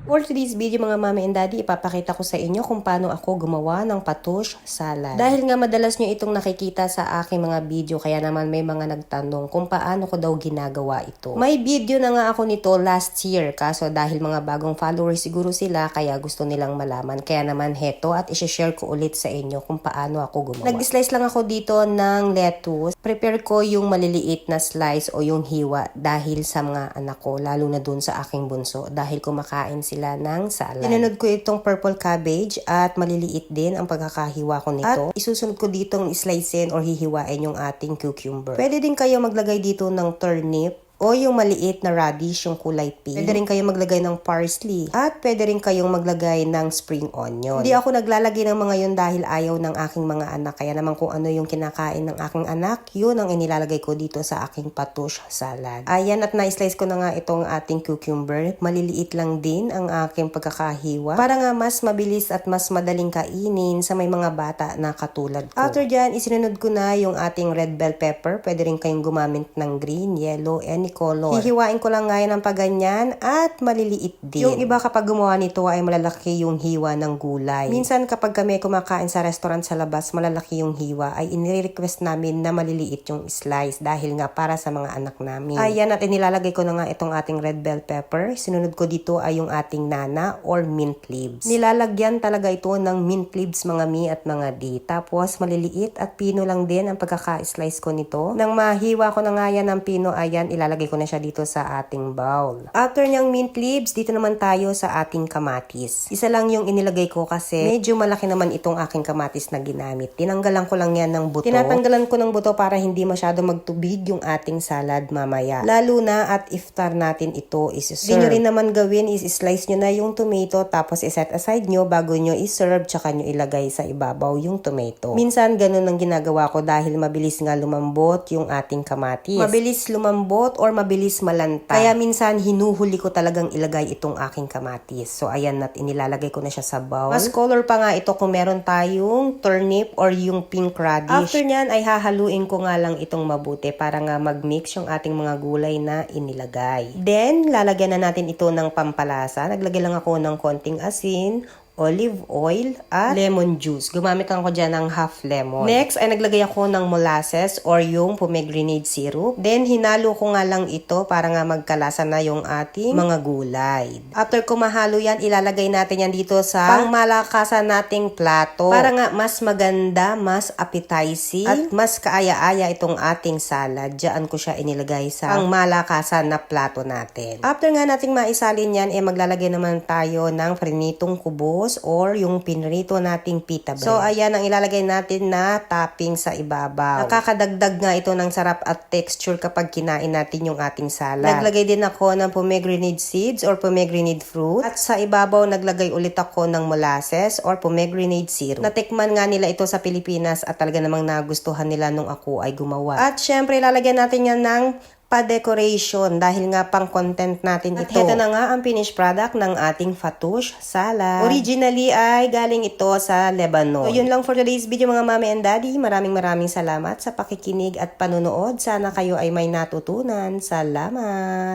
For today's video mga mami and daddy, ipapakita ko sa inyo kung paano ako gumawa ng patush salad. Dahil nga madalas nyo itong nakikita sa aking mga video, kaya naman may mga nagtanong kung paano ko daw ginagawa ito. May video na nga ako nito last year, kaso dahil mga bagong followers siguro sila, kaya gusto nilang malaman. Kaya naman heto at isi-share ko ulit sa inyo kung paano ako gumawa. Nag-slice lang ako dito ng lettuce. Prepare ko yung maliliit na slice o yung hiwa dahil sa mga anak ko, lalo na dun sa aking bunso, dahil kumakain sila ng salad. Sinunod ko itong purple cabbage at maliliit din ang pagkakahiwa ko nito. At isusunod ko ditong slicein or hihiwain yung ating cucumber. Pwede din kayo maglagay dito ng turnip o yung maliit na radish, yung kulay pink. Pwede rin kayo maglagay ng parsley. At pwede rin kayong maglagay ng spring onion. Hindi ako naglalagay ng mga yun dahil ayaw ng aking mga anak. Kaya naman kung ano yung kinakain ng aking anak, yun ang inilalagay ko dito sa aking patush salad. Ayan, at na-slice ko na nga itong ating cucumber. Maliliit lang din ang aking pagkakahiwa para nga mas mabilis at mas madaling kainin sa may mga bata na katulad ko. After dyan, isinunod ko na yung ating red bell pepper. Pwede rin kayong gumamit ng green, yellow, any color. Hihiwain ko lang ngayon ng paganyan at maliliit din. Yung iba kapag gumawa nito ay malalaki yung hiwa ng gulay. Minsan kapag kami kumakain sa restaurant sa labas, malalaki yung hiwa, ay inire-request namin na maliliit yung slice dahil nga para sa mga anak namin. Ayan, at inilalagay ko na nga itong ating red bell pepper. Sinunod ko dito ay yung ating nana or mint leaves. Nilalagyan talaga ito ng mint leaves mga mi at mga di. Tapos maliliit at pino lang din ang pagkaka-slice ko nito. Nang mahiwa ko na nga yan ng pino, ayan, ilalagay ko na siya dito sa ating bowl. After niyang mint leaves, dito naman tayo sa ating kamatis. Isa lang yung inilagay ko kasi medyo malaki naman itong aking kamatis na ginamit. Tinanggalan ko lang yan ng buto. Tinatanggalan ko ng buto para hindi masyado magtubig yung ating salad mamaya. Lalo na at iftar natin ito is-serve. Hindi nyo rin naman gawin is-slice nyo na yung tomato tapos iset aside nyo bago nyo i-serve tsaka nyo ilagay sa ibabaw yung tomato. Minsan ganun ang ginagawa ko dahil mabilis nga lumambot yung ating kamatis. Mabilis lumambot or mabilis malanta. Kaya minsan hinuhuli ko talagang ilagay itong aking kamatis. So ayan, at inilalagay ko na siya sa bowl. Mas color pa nga ito kung meron tayong turnip or yung pink radish. After nyan ay hahaluin ko nga lang itong mabuti para nga mag-mix yung ating mga gulay na inilagay. Then lalagyan na natin ito ng pampalasa. Naglagay lang ako ng konting asin, olive oil, at lemon juice. Gumamit lang ako dyan ng half lemon. Next, ay naglagay ako ng molasses or yung pomegranate syrup. Then, hinalo ko nga lang ito para nga magkalasa na yung ating mga gulay. After ko mahalo yan, ilalagay natin yan dito sa pangmalakasan nating plato para nga mas maganda, mas appetizing, at mas kaaya-aya itong ating salad. Diyan ko siya inilagay sa pangmalakasan na plato natin. After nga nating maisalin yan, maglalagay naman tayo ng prinitong kubos or yung pinrito nating pita bread. So, ayan ang ilalagay natin na topping sa ibabaw. Nakakadagdag nga ito ng sarap at texture kapag kinain natin yung ating salad. Naglagay din ako ng pomegranate seeds or pomegranate fruit. At sa ibabaw, naglagay ulit ako ng molasses or pomegranate syrup. Natikman nga nila ito sa Pilipinas at talaga namang nagustuhan nila nung ako ay gumawa. At syempre, ilalagyan natin yan ng pa-decoration dahil nga pang content natin ito. At ito na nga ang finished product ng ating fatush salad. Originally ay galing ito sa Lebanon. So yun lang for today's video mga mami and daddy. Maraming salamat sa pakikinig at panunood. Sana kayo ay may natutunan. Salamat!